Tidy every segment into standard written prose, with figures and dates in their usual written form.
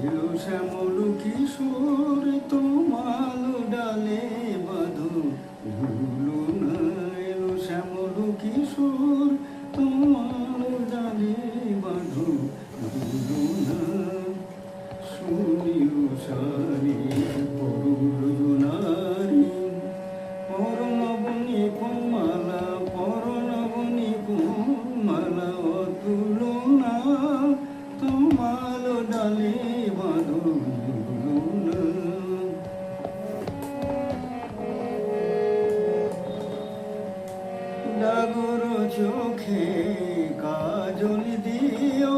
এলো শ্যামল কিশোর তোমাল ডালে বাঁধো ভুলো না। এলো শ্যামল কিশোর তোমাল ডালে বাঁধো ভুলো না। সুনীল সারি পরুরজনারি পরনবনী কমালা পরনবনী কমালা অতুলনা তোমাল ডালে বাঁধো ভুলো না। ডাগর চোখে কাজল দিও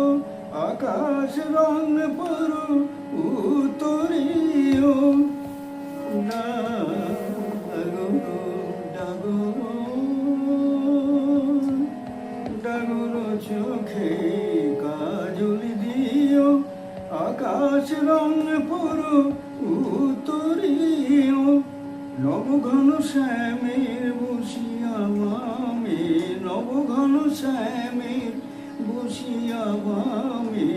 আকাশ রং পরো উতরিও। ডাগর চোখে কাজল দিও আকাশ রং পরো উতরিও। নবঘন শ্যামের বসিয়া বামে নবঘন শ্যামের বসিয়া বামে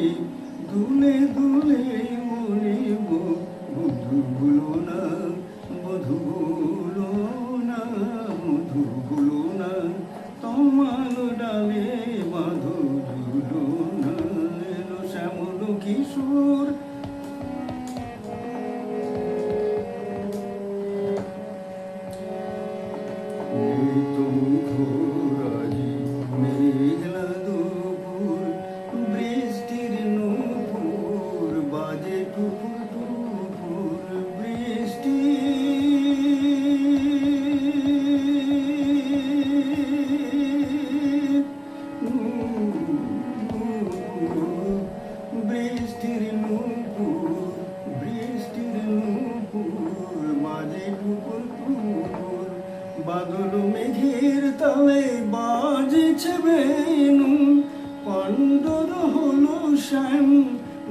দুলে দুলে বলিব বধু ভুলো না বধু ভুলো না বধু ভুলো না তোমাল ডালে বাঁধো ঝুলো না। এলো শ্যামল কিশোর ঘোরাজি মেঘলা দুপুর বৃষ্টির নূপুর বাজে টুপুর টুপুর বৃষ্টি। বৃষ্টির নূপুর বৃষ্টির নূপুর বাজে টুপুর টুপুর। বাদল মেঘের তালে বাজেছে বেনু পাণ্ডর হলো শ্যাম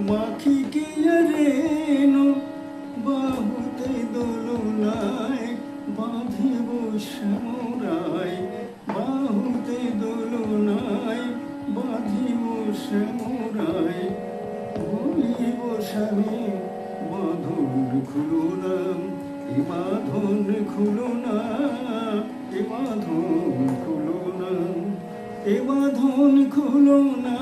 মাখি কি রেণু। বাহুতে দোলনায় বাঁধিব শ্যামরায় বাহুতে দোলনায় বাঁধিব শ্যামরায়। বলিব স্বামী বাঁধন খুলো না এ বাঁধন খুলো না এ বাঁধন খুলো না এ বাঁধন খুলো না।